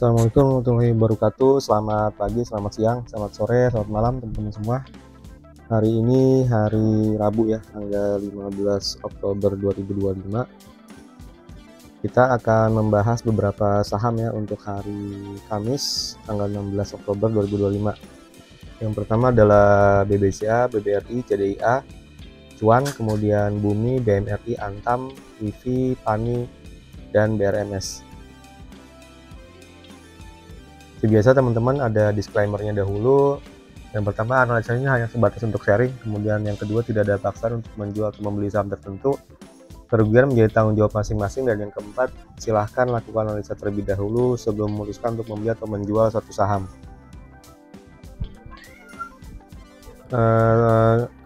Assalamualaikum warahmatullahi wabarakatuh. Selamat pagi, selamat siang, selamat sore, selamat malam teman-teman semua. Hari ini hari Rabu ya, tanggal 15 Oktober 2025. Kita akan membahas beberapa saham ya untuk hari Kamis tanggal 16 Oktober 2025. Yang pertama adalah BBCA, BBRI, CDIA, Cuan, kemudian Bumi, BMRI, Antam, WIFI, PANI, dan BRMS. Seperti biasa teman-teman, ada disclaimer-nya dahulu. Yang pertama, analisanya hanya sebatas untuk sharing. Kemudian yang kedua, tidak ada paksaan untuk menjual atau membeli saham tertentu. Kerugian menjadi tanggung jawab masing-masing. Dan yang keempat, silahkan lakukan analisa terlebih dahulu sebelum memutuskan untuk membeli atau menjual suatu saham.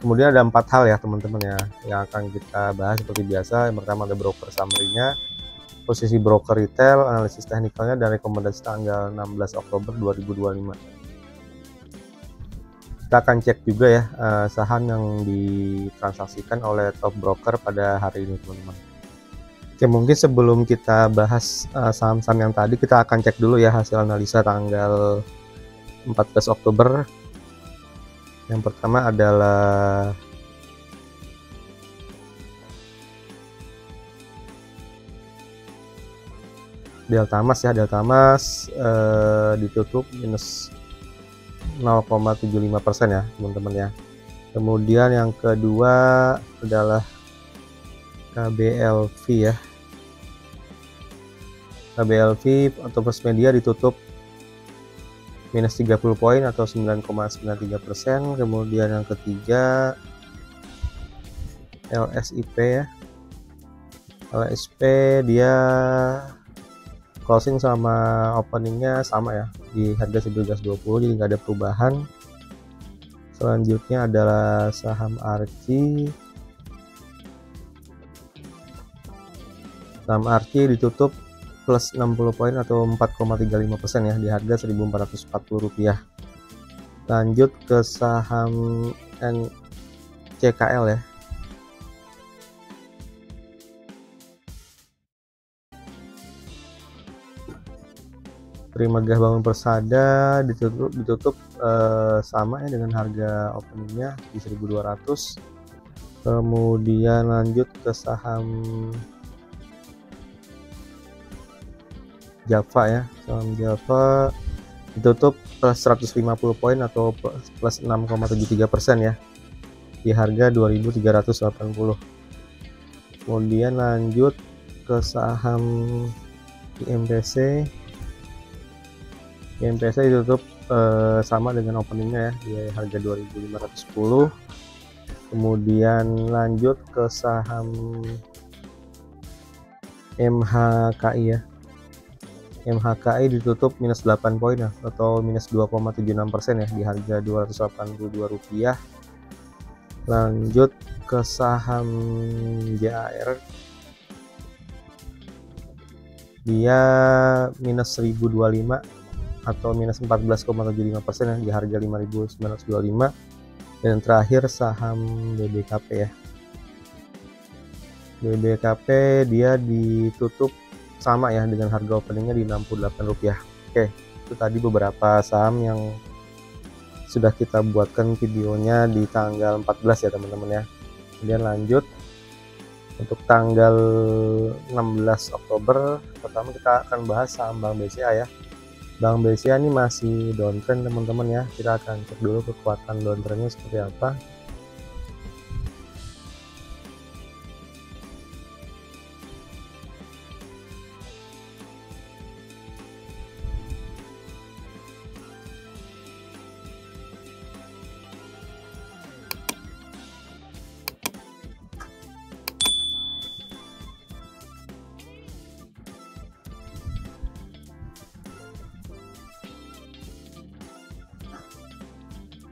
Kemudian ada 4 hal ya teman-teman ya yang akan kita bahas seperti biasa. Yang pertama ada broker summary-nya, posisi broker retail, analisis teknikalnya, dan rekomendasi tanggal 16 Oktober 2025. Kita akan cek juga ya saham yang ditransaksikan oleh top broker pada hari ini teman-teman. Oke, mungkin sebelum kita bahas saham-saham yang tadi, kita akan cek dulu ya hasil analisa tanggal 14 Oktober. Yang pertama adalah Deltamas ya. Deltamas ditutup minus 0,75% ya teman-teman ya. Kemudian yang kedua adalah KBLV ya. KBLV atau First Media ditutup minus 30 poin atau 9,93%. Kemudian yang ketiga LSIP ya. LSIP dia closing sama openingnya sama ya di harga 11.20, jadi nggak ada perubahan. Selanjutnya adalah saham Arci. Saham Arci ditutup plus 60 poin atau 4,35% ya di harga Rp1.440. Lanjut ke saham NCKL ya. Megah Bangun Persada ditutup sama ya dengan harga openingnya di 1.200. Kemudian lanjut ke saham Java ya. Saham Java ditutup plus 150 poin atau plus 6,73% ya di harga 2.380. Kemudian lanjut ke saham IMPC. IMPC ditutup sama dengan openingnya ya di harga 2.510. Kemudian lanjut ke saham MHKI ya. MHKI ditutup minus 8 poin ya, atau minus 2,76% ya di harga Rp282. Lanjut ke saham JAR, dia minus 1.025 atau minus 14,75% ya di harga 5.925. Dan terakhir saham BBKP ya. BBKP dia ditutup sama ya dengan harga openingnya di Rp68. Oke, itu tadi beberapa saham yang sudah kita buatkan videonya di tanggal 14 ya teman-teman ya. Kemudian lanjut untuk tanggal 16 Oktober, pertama kita akan bahas saham Bank BCA ya. Bank BCA ini masih downtrend teman-teman ya. Kita akan cek dulu kekuatan downtrendnya seperti apa.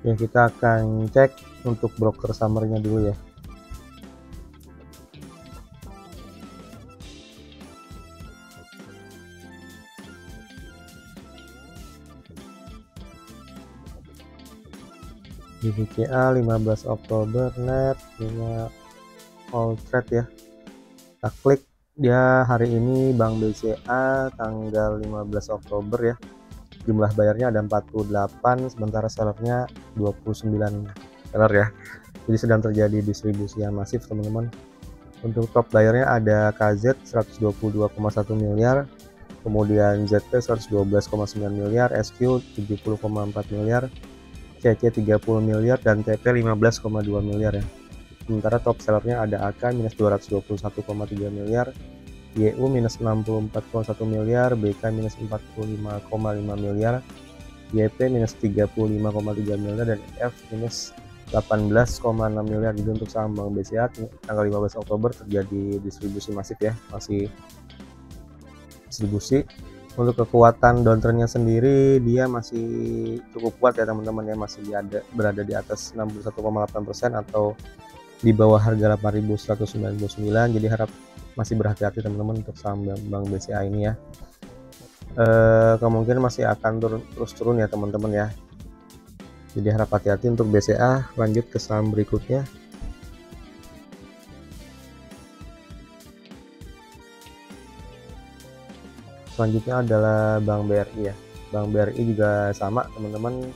Ya, kita akan cek untuk broker summary-nya dulu ya. Di BCA 15 Oktober net punya all trade ya. Kita klik Dia hari ini Bank BCA tanggal 15 Oktober ya, jumlah bayarnya ada 48, sementara sellernya 29 seller ya. Jadi sedang terjadi distribusi yang masif teman-teman. Untuk top bayarnya ada KZ 122,1 miliar, kemudian ZP 112,9 miliar, SQ 70,4 miliar, CC 30 miliar, dan TP 15,2 miliar ya. Sementara top sellernya ada AK minus 221,3 miliar, YU minus 64,1 miliar, BK minus 45,5 miliar, YP minus 35,3 miliar, dan F minus 18,6 miliar. Jadi untuk saham Bank BCA tanggal 15 Oktober terjadi distribusi masif ya, masih distribusi. Untuk kekuatan downtrendnya sendiri dia masih cukup kuat ya teman-teman ya, masih berada di atas 61,8% atau di bawah harga 8.199. Jadi harap masih berhati-hati teman-teman untuk saham Bank BCA ini ya. Kemungkinan masih akan terus turun ya teman-teman ya. Jadi harap hati-hati untuk BCA. Lanjut ke saham berikutnya. Selanjutnya adalah Bank BRI ya. Bank BRI juga sama teman-teman,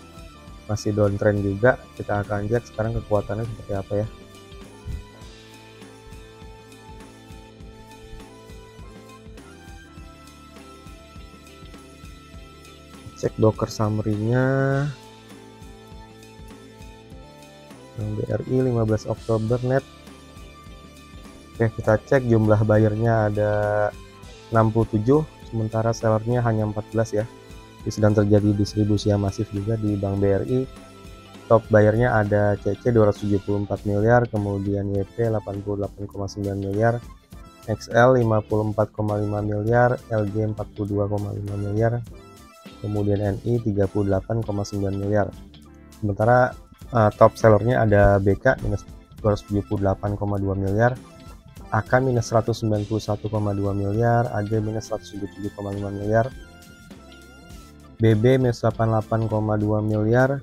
masih downtrend juga. Kita akan cek sekarang kekuatannya seperti apa ya. Cek broker summary-nya. Bank BRI 15 Oktober net. Oke, kita cek jumlah bayarnya ada 67, sementara sellernya hanya 14 ya. Jadi sedang terjadi distribusi yang masif juga di Bank BRI. Top bayarnya ada CC 274 miliar, kemudian YP 88,9 miliar, XL 54,5 miliar, LG 42,5 miliar, kemudian NI 38,9 miliar. Sementara top sellernya ada BK minus 278,2 miliar, AK minus 191,2 miliar, AG minus 177,5 miliar, BB minus 88,2 miliar,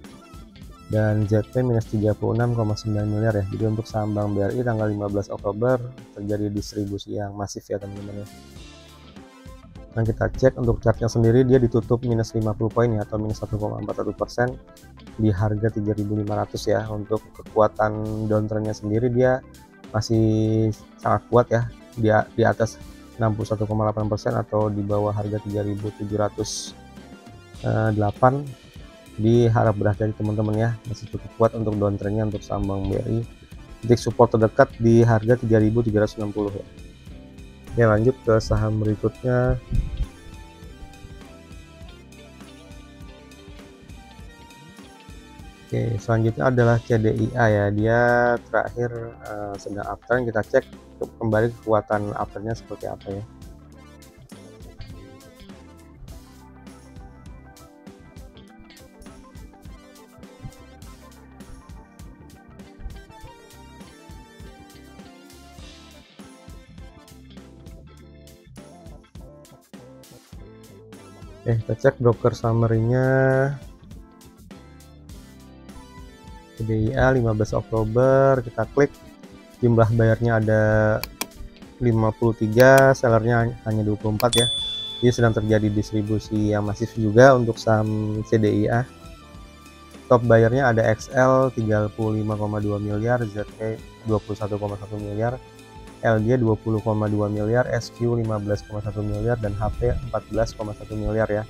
dan ZP minus 36,9 miliar ya. Jadi untuk saham Bank BRI tanggal 15 Oktober terjadi distribusi yang masif ya teman-teman ya. Nah, kita cek untuk chartnya sendiri, dia ditutup minus 50 poin ya, atau minus 1,41% di harga 3.500 ya. Untuk kekuatan downtrendnya sendiri dia masih sangat kuat ya, di atas 61,8% atau di bawah harga 3.708. Diharap berhati-hati teman-teman ya, masih cukup kuat untuk downtrendnya untuk saham Bank BRI. Titik support terdekat di harga 3.360 ya. Oke, lanjut ke saham berikutnya. Oke, selanjutnya adalah CDIA ya. Dia terakhir sedang uptrend. Kita cek kembali kekuatan uptrendnya seperti apa ya. Kita cek broker summary-nya. CDIA 15 Oktober, kita klik, jumlah bayarnya ada 53, sellernya hanya 24 ya. Jadi sedang terjadi distribusi yang masif juga untuk saham CDIA. Top bayarnya ada XL 35,2 miliar, ZP 21,1 miliar, LG 20,2 miliar, SQ 15,1 miliar, dan HP 14,1 miliar ya.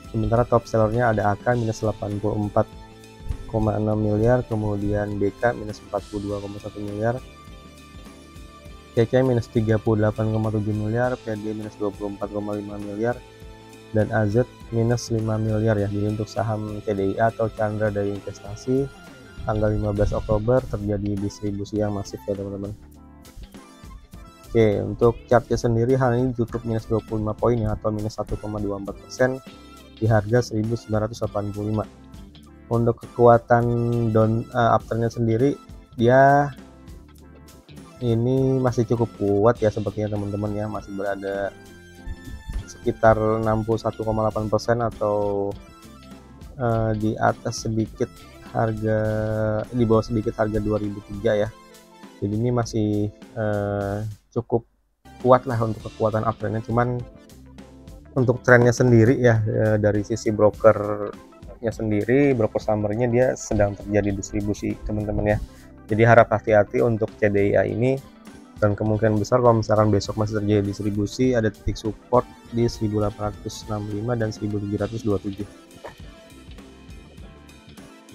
Sementara top sellernya ada AK minus 84,6 miliar, kemudian BK minus 42,1 miliar, CC minus 38,7 miliar, PD minus 24,5 miliar, dan AZ minus 5 miliar ya. Jadi untuk saham CDIA atau Chandra Dari Investasi tanggal 15 Oktober terjadi distribusi yang masif ya teman-teman. Oke, untuk chartnya sendiri hari ini tutup minus 25 poin ya, atau minus 1,24% di harga 1985. Untuk kekuatan uptrendnya sendiri dia ini masih cukup kuat ya sepertinya teman-teman ya, masih berada sekitar 61,8% atau di atas sedikit harga, di bawah sedikit harga 2003 ya. Jadi ini masih cukup kuat lah untuk kekuatan uptrendnya, cuman untuk trennya sendiri ya, dari sisi brokernya sendiri, broker summernya dia sedang terjadi distribusi teman-teman ya. Jadi harap hati-hati untuk CDIA ini, dan kemungkinan besar kalau misalkan besok masih terjadi distribusi, ada titik support di 1865 dan 1727.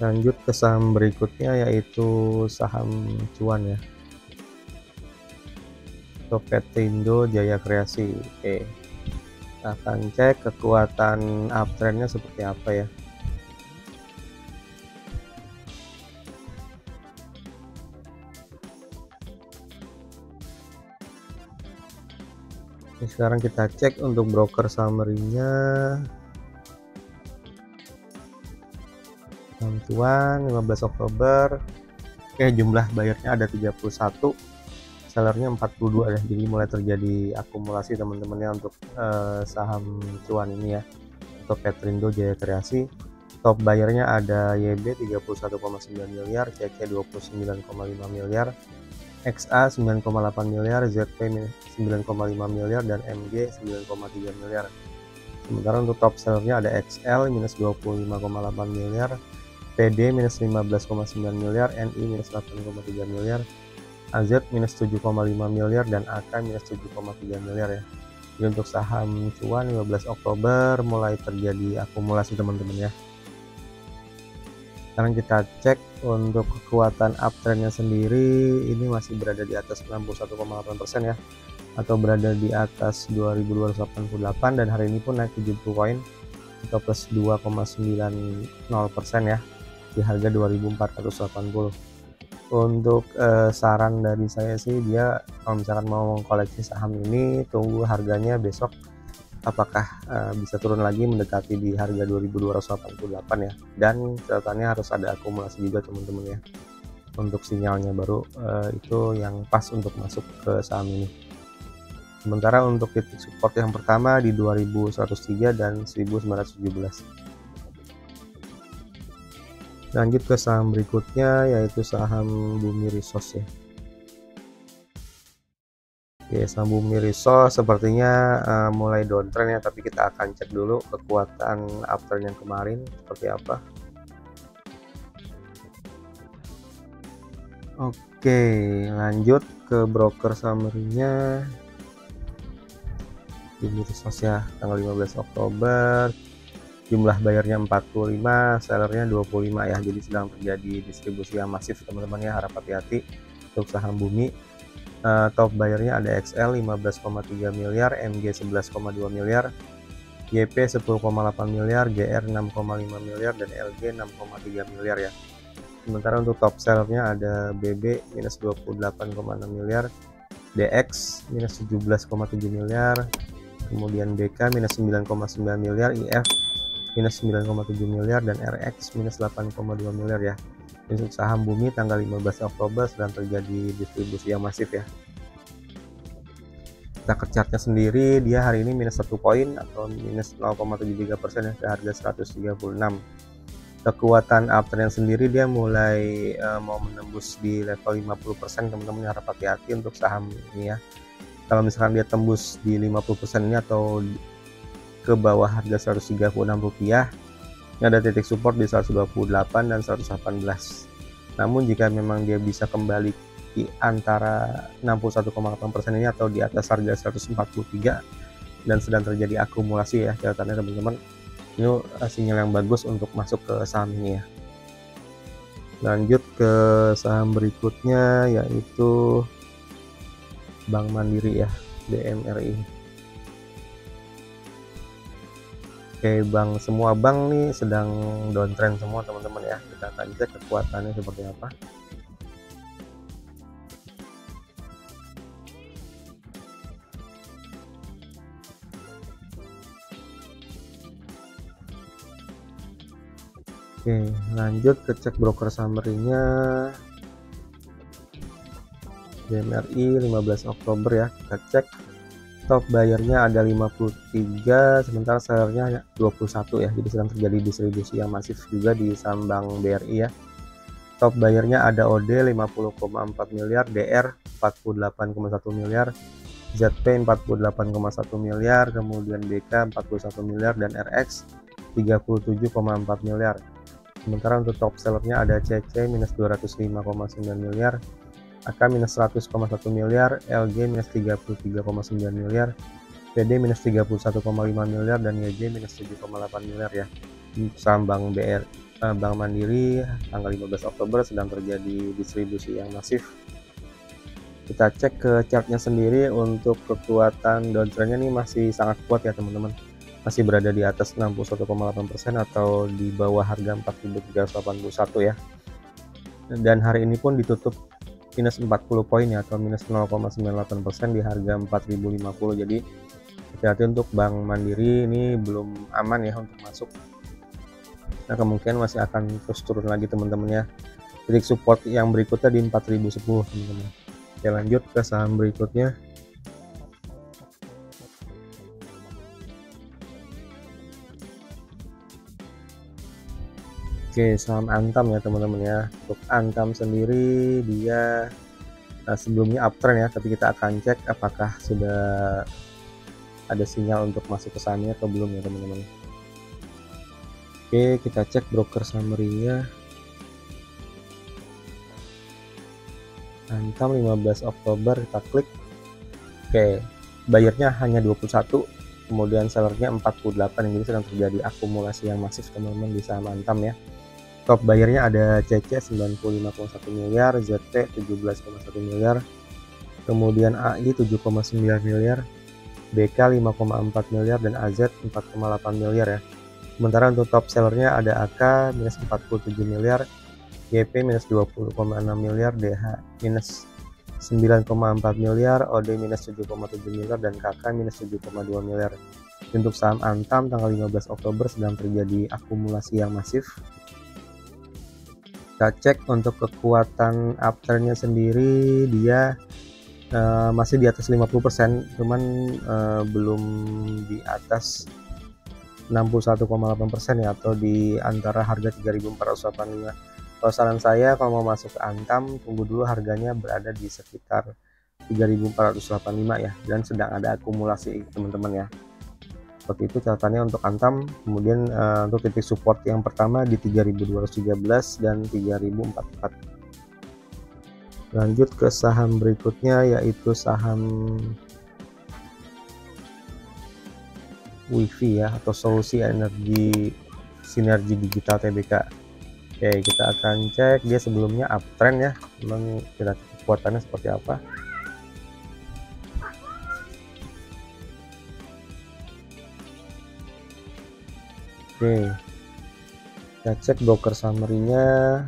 Lanjut ke saham berikutnya yaitu saham cuan ya, Topetrindo Jaya Kreasi. Oke, kita akan cek kekuatan uptrendnya seperti apa ya. Oke, sekarang kita cek untuk broker summary-nya. Saham cuan 15 Oktober. Oke, jumlah bayarnya ada 31, sellernya 42 ya. Jadi mulai terjadi akumulasi teman-teman ya untuk saham cuan ini ya, untuk Topetrindo Jaya Kreasi. Top bayarnya ada YB 31,9 miliar, CC 29,5 miliar, XA 9,8 miliar, ZP 9,5 miliar, dan MG 9,3 miliar. Sementara untuk top sellernya ada XL minus 25,8 miliar, PD minus 15,9 miliar, NI minus 8,3 miliar, AZ minus 7,5 miliar, dan AK minus 7,3 miliar ya. Jadi untuk saham cuan 15 Oktober mulai terjadi akumulasi teman-teman ya. Sekarang kita cek untuk kekuatan uptrendnya sendiri, ini masih berada di atas 61,8% ya, atau berada di atas 2288, dan hari ini pun naik 70 poin atau plus 2,90% ya, di harga 2480. Untuk saran dari saya sih, dia kalau misalkan mau mengkoleksi saham ini, tunggu harganya besok apakah bisa turun lagi mendekati di harga 2288 ya, dan catatannya harus ada akumulasi juga teman-teman ya, untuk sinyalnya baru itu yang pas untuk masuk ke saham ini. Sementara untuk titik support yang pertama di 2103 dan 1917. Lanjut ke saham berikutnya yaitu saham Bumi Resource ya. Oke, saham Bumi Resource sepertinya mulai downtrend ya, tapi kita akan cek dulu kekuatan uptrend yang kemarin seperti apa. Oke, lanjut ke broker summary-nya. Bumi Resource ya, tanggal 15 Oktober. Jumlah bayarnya 45, sellernya 25 ya. Jadi sedang terjadi distribusi yang masif teman-teman ya, harap hati-hati untuk saham Bumi. Top bayarnya ada XL 15,3 miliar, MG 11,2 miliar, YP 10,8 miliar, GR 6,5 miliar, dan LG 6,3 miliar ya. Sementara untuk top sellernya ada BB minus 28,6 miliar, DX minus 17,7 miliar, kemudian BK minus 9,9 miliar, IF minus 9,7 miliar, dan RX minus 8,2 miliar ya. Untuk saham Bumi tanggal 15 Oktober sedang terjadi distribusi yang masif ya. Kita ke chartnya sendiri, dia hari ini minus 1 poin atau minus 0,73% ya, ke harga 136. Kekuatan uptrend sendiri dia mulai mau menembus di level 50% teman-teman, harap hati-hati untuk saham ini ya. Kalau misalkan dia tembus di 50% ini atau ke bawah harga 136 rupiah, ini ada titik support di 128 dan 118. Namun jika memang dia bisa kembali di antara 61,8% ini atau di atas harga 143 dan sedang terjadi akumulasi ya, catatannya teman-teman, ini sinyal yang bagus untuk masuk ke saham ini ya. Lanjut ke saham berikutnya yaitu Bank Mandiri ya, BMRI. Oke, semua bank nih sedang downtrend semua teman-teman ya. Kita akan cek kekuatannya seperti apa. Oke, lanjut ke cek broker summary-nya. BMRI 15 Oktober ya, kita cek. Top bayarnya ada 53, sementara sellernya hanya 21 ya. Jadi sedang terjadi distribusi yang masif juga di saham Bank BRI ya. Top bayarnya ada OD 50,4 miliar, DR 48,1 miliar, ZP 48,1 miliar, kemudian BK 41 miliar, dan RX 37,4 miliar. Sementara untuk top sellernya ada CC minus 205,9 miliar, AK minus 100,1 miliar, LG minus 33,9 miliar, PD minus 31,5 miliar, dan YJ minus 7,8 miliar ya. Saham Bank Mandiri tanggal 15 Oktober sedang terjadi distribusi yang masif. Kita cek ke chartnya sendiri. Untuk kekuatan downtrendnya nih masih sangat kuat ya teman-teman, masih berada di atas 61,8% atau di bawah harga 4.381 ya. Dan hari ini pun ditutup minus 40 poin ya, atau minus 0,98% di harga 4.050. Jadi hati-hati untuk Bank Mandiri, ini belum aman ya untuk masuk. Nah, kemungkinan masih akan terus turun lagi teman-teman ya. Titik support yang berikutnya di 4.010 teman-teman. Oke, lanjut ke saham berikutnya. Oke, saham Antam ya teman-teman ya. Untuk Antam sendiri dia sebelumnya uptrend ya, tapi kita akan cek apakah sudah ada sinyal untuk masuk ke sahamnya atau belum ya teman-teman. Oke, kita cek broker summary-nya. Antam 15 Oktober, kita klik. Oke, bayarnya hanya 21, kemudian sellernya 48, jadi sedang terjadi akumulasi yang masif teman-teman di saham Antam ya. Top bayarnya ada CC 95,1 miliar, ZT 17,1 miliar, kemudian AI 7,9 miliar, BK 5,4 miliar, dan AZ 4,8 miliar ya. Sementara untuk top sellernya ada AK minus 47 miliar, YP minus 20,6 miliar, DH minus 9,4 miliar, OD minus 7,7 miliar, dan KK minus 7,2 miliar. Untuk saham Antam tanggal 15 Oktober sedang terjadi akumulasi yang masif. Kita cek untuk kekuatan uptrendnya sendiri, dia masih di atas 50%, cuman belum di atas 61,8% ya, atau di antara harga 3.485. Kalau saran saya kalau mau masuk ke Antam, tunggu dulu harganya berada di sekitar 3.485 ya, dan sedang ada akumulasi teman-teman ya. Seperti itu catatannya untuk Antam. Kemudian untuk titik support yang pertama di 3.213 dan 3.044. Lanjut ke saham berikutnya, yaitu saham WiFi ya, atau Solusi Energi Sinergi Digital Tbk. Oke, kita akan cek dia sebelumnya uptrend ya, memang kita kekuatannya seperti apa. Oke, kita cek broker summary-nya.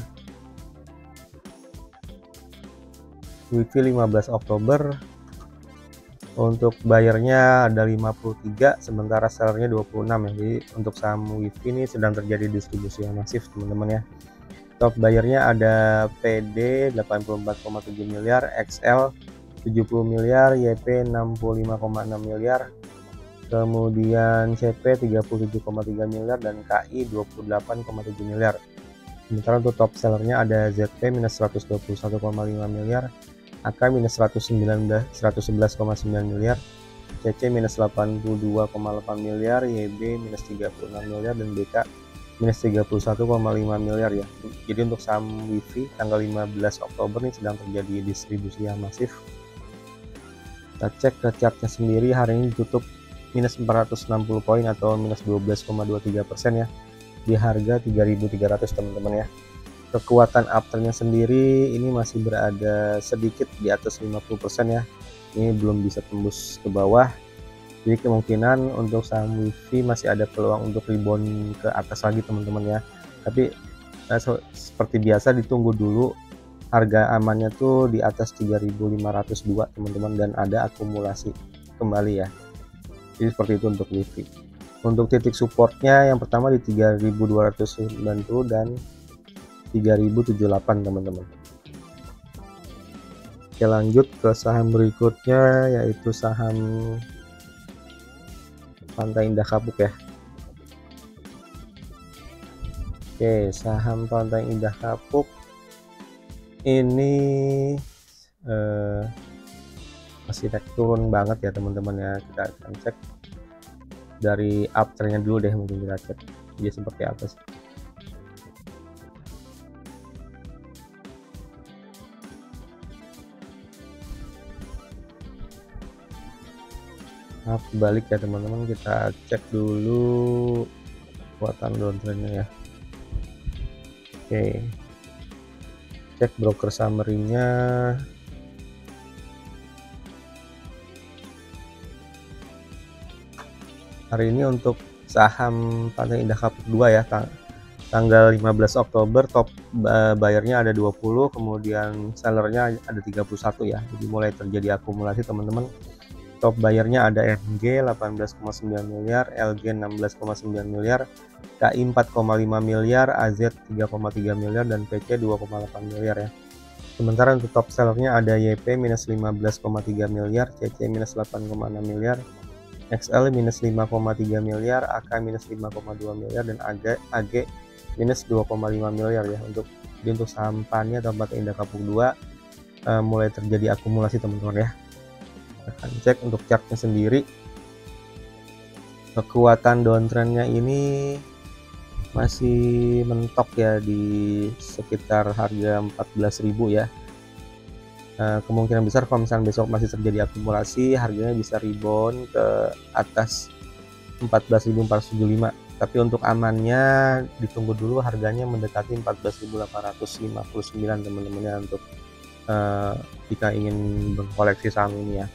WiFi 15 Oktober, untuk bayarnya ada 53, sementara sellernya 26 ya. Jadi untuk saham WiFi ini sedang terjadi distribusi yang masif teman-teman ya. Top bayarnya ada PD 84,7 miliar, XL 70 miliar, YP 65,6 miliar, kemudian CP 37,3 miliar, dan KI 28,7 miliar. Sementara untuk top sellernya ada ZP minus 121,5 miliar, AK minus 111,9 miliar, CC minus 82,8 miliar, YB minus 36 miliar, dan BK minus 31,5 miliar ya. Jadi untuk saham WiFi tanggal 15 Oktober ini sedang terjadi distribusi yang masif. Kita cek ke chartnya sendiri, hari ini ditutup minus 460 poin atau minus 12,23% ya, di harga 3.300 teman-teman ya. Kekuatan uptrendnya sendiri ini masih berada sedikit di atas 50% ya, ini belum bisa tembus ke bawah. Jadi kemungkinan untuk saham WiFi masih ada peluang untuk rebound ke atas lagi teman-teman ya. Tapi seperti biasa ditunggu dulu harga amannya tuh di atas 3.502 teman-teman, dan ada akumulasi kembali ya. Jadi seperti itu untuk WiFi. Untuk titik supportnya yang pertama di 3.290 dan 3.078 teman-teman. Oke, lanjut ke saham berikutnya, yaitu saham Pantai Indah Kapuk ya. Oke, saham Pantai Indah Kapuk ini masih naik turun banget ya teman-teman ya. Kita akan cek dari uptrendnya dulu deh, mungkin kita cek dia seperti apa sih. Maaf balik ya teman-teman, kita cek dulu kekuatan downtrendnya ya. Oke, cek broker summary-nya. Hari ini untuk saham Pantai Indah Kapuk 2 ya, tanggal 15 Oktober top bayarnya ada 20, kemudian sellernya ada 31 ya. Jadi mulai terjadi akumulasi teman-teman. Top bayarnya ada MG 18,9 miliar, LG 16,9 miliar, KI 4,5 miliar, AZ 3,3 miliar, dan PC 2,8 miliar ya. Sementara untuk top sellernya ada YP minus 15,3 miliar, CC minus 8,6 miliar, XL minus 5,3 miliar, AK minus 5,2 miliar, dan AG minus 2,5 miliar ya. Untuk saham PANI atau Pantai Indah Kapuk 2 mulai terjadi akumulasi teman-teman ya. Akan cek untuk chartnya sendiri. Kekuatan downtrendnya ini masih mentok ya di sekitar harga 14.000 ya. Kemungkinan besar kalau misalnya besok masih terjadi akumulasi, harganya bisa rebound ke atas 14.475. Tapi untuk amannya ditunggu dulu harganya mendekati 14.859 teman-teman ya, untuk jika ingin mengkoleksi saham ini ya.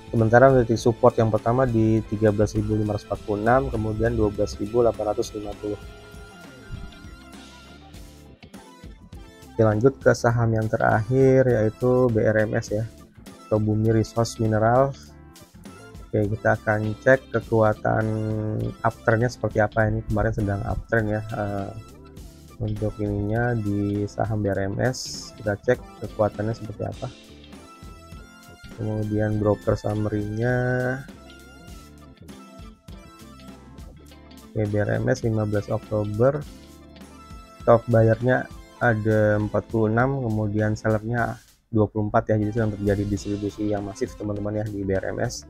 Sementara titik support yang pertama di 13.546, kemudian 12.850. Oke, lanjut ke saham yang terakhir yaitu BRMS ya, atau Bumi Resource Mineral. Oke, kita akan cek kekuatan uptrendnya seperti apa. Ini kemarin sedang uptrend ya. Untuk ininya di saham BRMS kita cek kekuatannya seperti apa. Kemudian broker summary-nya. Oke, BRMS 15 Oktober top bayarnya ada 46, kemudian sellernya 24 ya. Jadi sedang terjadi distribusi yang masif teman-teman ya di BRMS.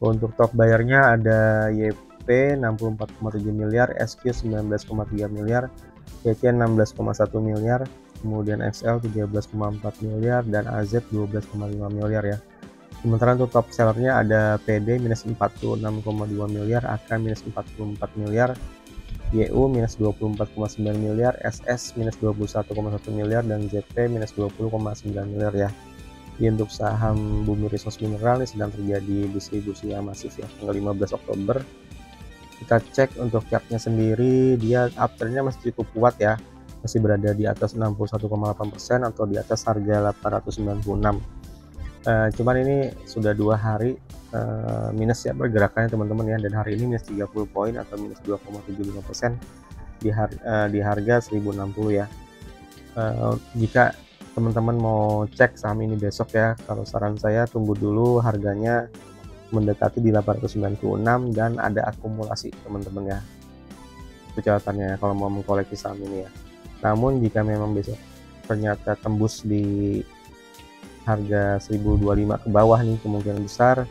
Untuk top bayarnya ada YP 64,7 miliar, SQ 19,3 miliar, CC 16,1 miliar, kemudian XL 13,4 miliar, dan AZ 12,5 miliar ya. Sementara untuk top sellernya ada PD minus 46,2 miliar, AK minus 44 miliar, YU minus 24,9 miliar, SS minus 21,1 miliar, dan ZP minus 20,9 miliar ya. Di untuk saham Bumi Resource Mineral ini sedang terjadi distribusi yang masif ya, tanggal 15 Oktober. Kita cek untuk chartnya sendiri, dia uptrendnya masih cukup kuat ya, masih berada di atas 61,8% atau di atas harga 896. Cuman ini sudah 2 hari minus ya pergerakannya teman-teman ya, dan hari ini minus 30 poin atau minus 2,75% di harga 1060 ya. Jika teman-teman mau cek saham ini besok ya, kalau saran saya tunggu dulu harganya mendekati di 896 dan ada akumulasi teman-teman ya. Itu catatannya kalau mau mengkoleksi saham ini ya. Namun jika memang besok ternyata tembus di harga 1025 ke bawah nih, kemungkinan besar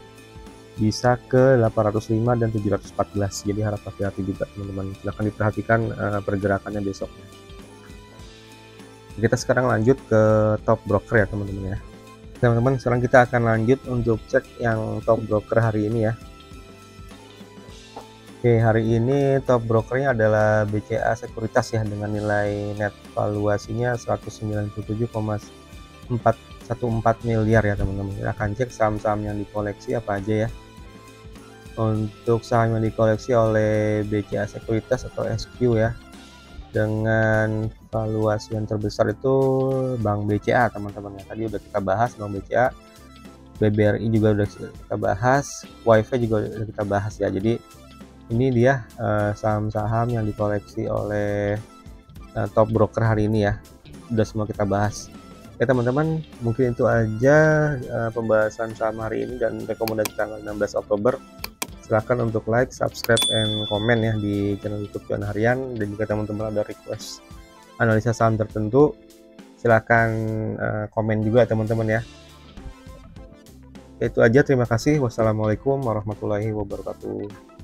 bisa ke 805 dan 714. Jadi harap hati-hati juga teman-teman, silahkan diperhatikan pergerakannya besok. Kita sekarang lanjut ke top broker ya teman-teman ya. Teman-teman, sekarang kita akan lanjut untuk cek yang top broker hari ini ya. Oke, hari ini top brokernya adalah BCA Sekuritas ya, dengan nilai net valuasinya 197,414 miliar ya teman-teman. Kita akan cek saham-saham yang dikoleksi apa aja ya. Untuk saham yang dikoleksi oleh BCA Sekuritas atau SQ ya, dengan valuasi yang terbesar itu Bank BCA teman-teman ya. Tadi udah kita bahas Bank BCA, BBRI juga udah kita bahas, WiFi juga udah kita bahas ya. Jadi ini dia saham-saham yang dikoleksi oleh top broker hari ini ya, udah semua kita bahas. Oke teman-teman, mungkin itu aja pembahasan saham hari ini dan rekomendasi tanggal 16 Oktober. Silahkan untuk like, subscribe, and komen ya di channel YouTube Cuan Harian. Dan jika teman-teman ada request analisa saham tertentu, silahkan komen juga teman-teman ya. Itu aja, terima kasih. Wassalamualaikum warahmatullahi wabarakatuh.